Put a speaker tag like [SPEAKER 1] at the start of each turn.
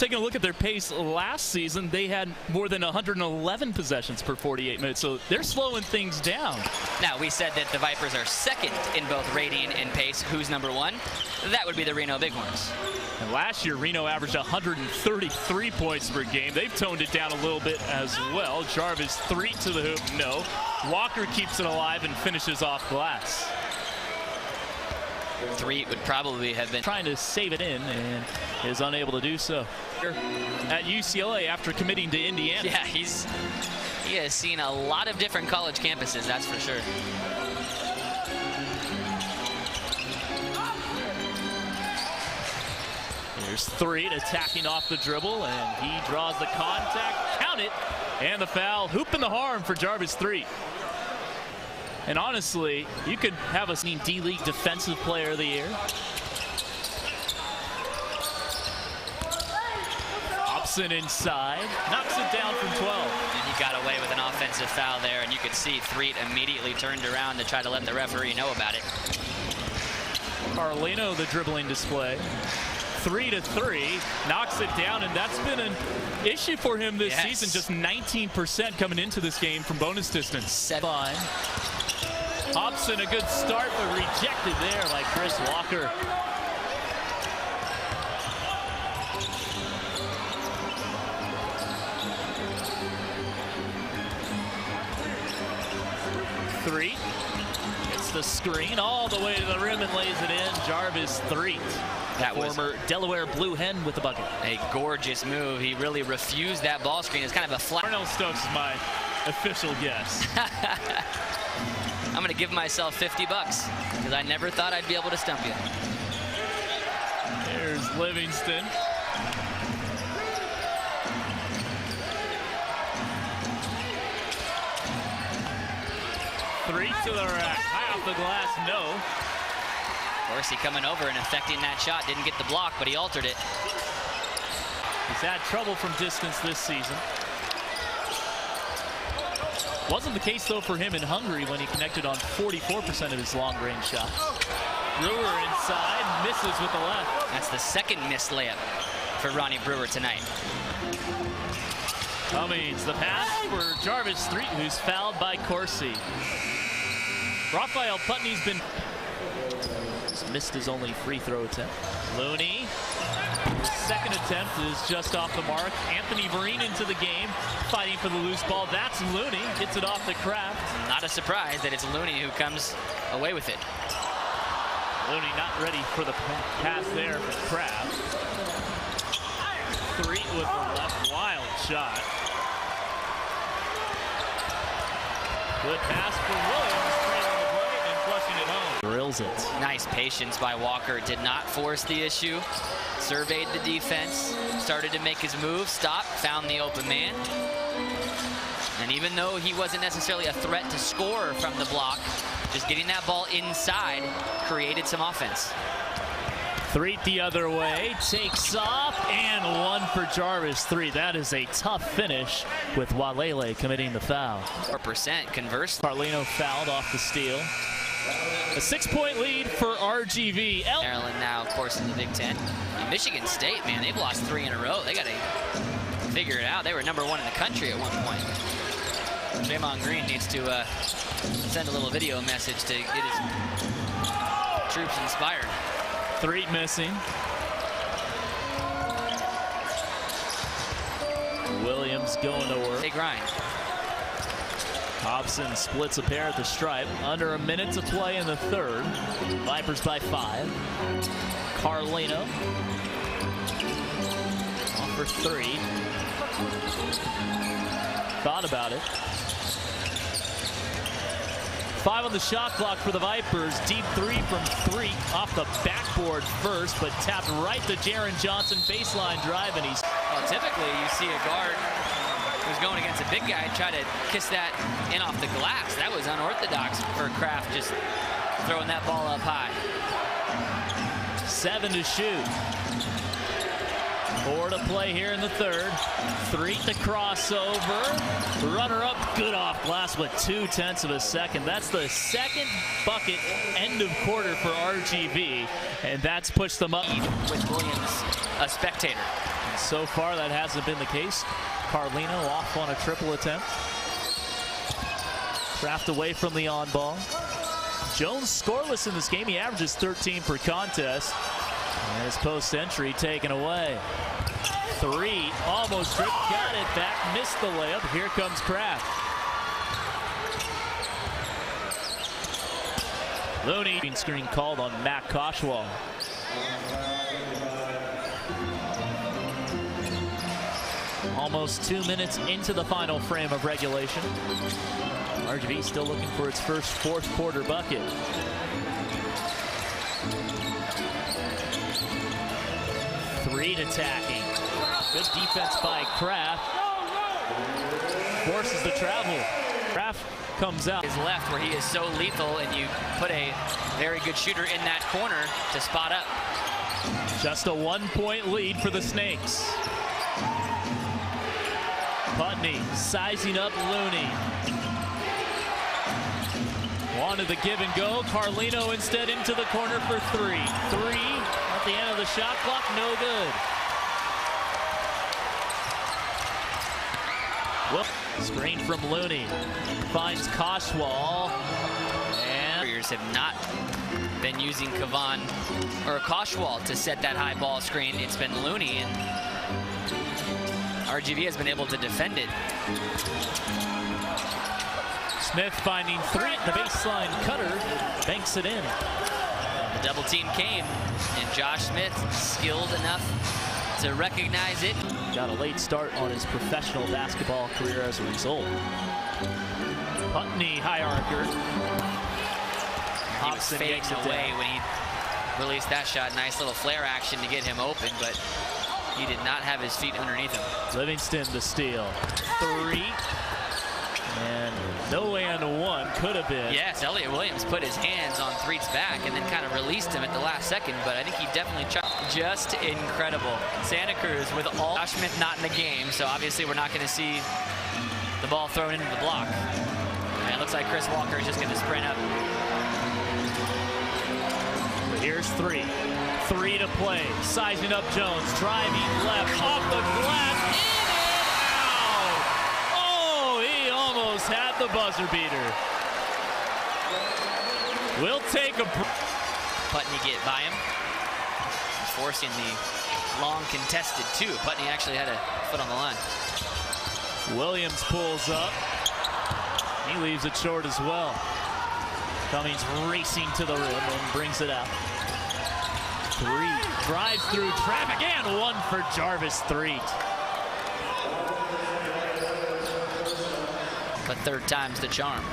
[SPEAKER 1] Taking a look at their pace last season, they had more than 111 possessions per 48 minutes, so they're slowing things down.
[SPEAKER 2] Now, we said that the Vipers are second in both rating and pace. Who's number one? That would be the Reno Bighorns.
[SPEAKER 1] And last year, Reno averaged 133 points per game. They've toned it down a little bit as well. Jarvis, 3 to the hoop, no. Walker keeps it alive and finishes off glass.
[SPEAKER 2] THREATT would probably have been
[SPEAKER 1] trying to save it in and is unable to do so. At UCLA after committing to Indiana.
[SPEAKER 2] Yeah, he has seen a lot of different college campuses, that's for sure.
[SPEAKER 1] Here's THREATT attacking off the dribble, and he draws the contact, count it, and the foul. Hoop in the harm for Jarvis THREATT. And honestly, you could have a D-League Defensive Player of the Year. Hobson inside, knocks it down from 12.
[SPEAKER 2] And he got away with an offensive foul there, and you could see THREATT immediately turned around to try to let the referee know about it.
[SPEAKER 1] Carlino, the dribbling display. 3 to 3, knocks it down, and that's been an issue for him this season. Just 19% coming into this game from bonus distance. Fine. Hobson, a good start, but rejected there by Chris Walker. THREATT gets the screen all the way to the rim and lays it in. Jarvis THREATT. That former Delaware Blue Hen with the bucket.
[SPEAKER 2] A gorgeous move. He really refused that ball screen. It's kind of a flat.
[SPEAKER 1] Darnell Stokes is my official guess.
[SPEAKER 2] I'm going to give myself 50 bucks because I never thought I'd be able to stump you.
[SPEAKER 1] There's Livingston. THREATT to the rack. High off the glass, no.
[SPEAKER 2] Dorsey coming over and affecting that shot. Didn't get the block, but he altered it.
[SPEAKER 1] He's had trouble from distance this season. Wasn't the case, though, for him in Hungary when he connected on 44% of his long-range shots. Brewer inside, misses with the left.
[SPEAKER 2] That's the second missed layup for Ronnie Brewer tonight.
[SPEAKER 1] Cummings, the pass for Jarvis THREATT, who's fouled by Corsi. Raphael Putney's been... missed his only free throw attempt. Looney, his second attempt is just off the mark. Anthony Vereen into the game, fighting for the loose ball. That's Looney, gets it off the Kraft.
[SPEAKER 2] Not a surprise that it's Looney who comes away with it.
[SPEAKER 1] Looney not ready for the pass there for Kraft. THREATT with the left, wild shot. Good pass for Williams, trailing the play and flushing it home. Drills it.
[SPEAKER 2] Nice patience by Walker. Did not force the issue. Surveyed the defense. Started to make his move. Stopped. Found the open man. And even though he wasn't necessarily a threat to score from the block, just getting that ball inside created some offense.
[SPEAKER 1] THREATT the other way, takes off, and one for Jarvis THREATT. That is a tough finish with Walele committing the foul.
[SPEAKER 2] 4% converse.
[SPEAKER 1] Carlino fouled off the steal. A 6-point lead for RGV.
[SPEAKER 2] Maryland now, of course, in the Big Ten. And Michigan State, man, they've lost 3 in a row. They got to figure it out. They were #1 in the country at one point. Draymond Green needs to send a little video message to get his troops inspired.
[SPEAKER 1] THREATT missing. Williams going to work.
[SPEAKER 2] They grind.
[SPEAKER 1] Hobson splits a pair at the stripe. Under a minute to play in the third. Vipers by 5. Carlino. Off for THREATT. Thought about it. 5 on the shot clock for the Vipers. Deep 3 from THREATT off the backboard first, but tapped right to Jaron Johnson. Baseline drive, and he's...
[SPEAKER 2] Well, typically you see a guard who's going against a big guy try to kiss that in off the glass. That was unorthodox for Kraft, just throwing that ball up high.
[SPEAKER 1] 7 to shoot. 4 to play here in the third. THREATT the crossover. Runner up, good off glass with 0.2 of a second. That's the second bucket end of quarter for RGV, and that's pushed them up.
[SPEAKER 2] With Williams, a spectator.
[SPEAKER 1] So far, that hasn't been the case. Carlino off on a triple attempt. Kraft away from the on ball. Jones scoreless in this game. He averages 13 per contest. And his post entry taken away. Three, almost tripped, got it back, missed the layup. Here comes Kraft. Looney, screen called on Matt Koshwal. Almost 2 minutes into the final frame of regulation. RGV still looking for its first fourth quarter bucket. Threatt attacking. Good defense by Kraft. Forces the travel. Kraft comes out.
[SPEAKER 2] His left where he is so lethal, and you put a very good shooter in that corner to spot up.
[SPEAKER 1] Just a 1-point lead for the Snakes. Putney sizing up Looney. Wanted the give and go. Carlino instead into the corner for three. Three at the end of the shot clock, no good. Well, screen from Looney. Finds Koshwal. And
[SPEAKER 2] Warriors have not been using Kavan or Koshwal to set that high ball screen. It's been Looney, and RGV has been able to defend it.
[SPEAKER 1] Smith finding Threatt, the baseline cutter, banks it in.
[SPEAKER 2] The double team came, and Josh Smith, skilled enough to recognize it.
[SPEAKER 1] Got a late start on his professional basketball career as a result. Putney, high archer.
[SPEAKER 2] He was fading away when he released that shot. Nice little flare action to get him open, but he did not have his feet underneath him.
[SPEAKER 1] Livingston the steal. Three. And no and one could have been.
[SPEAKER 2] Yes, Elliott Williams put his hands on Threatt's back and then kind of released him at the last second, but I think he definitely tried. Just incredible. Santa Cruz with all. Josh Smith not in the game, so obviously we're not going to see the ball thrown into the block. And it looks like Chris Walker is just going to sprint up.
[SPEAKER 1] Here's three. Three to play. Sizing up Jones. Driving left. Off the glass. In and out. Oh, he almost had the buzzer beater. We'll take a.
[SPEAKER 2] Putney get by him. Forcing the long contested two. Putney actually had a foot on the line.
[SPEAKER 1] Williams pulls up. He leaves it short as well. Cummings racing to the rim and brings it out. Threatt drives through traffic and one for Jarvis. Threatt.
[SPEAKER 2] But third time's the charm.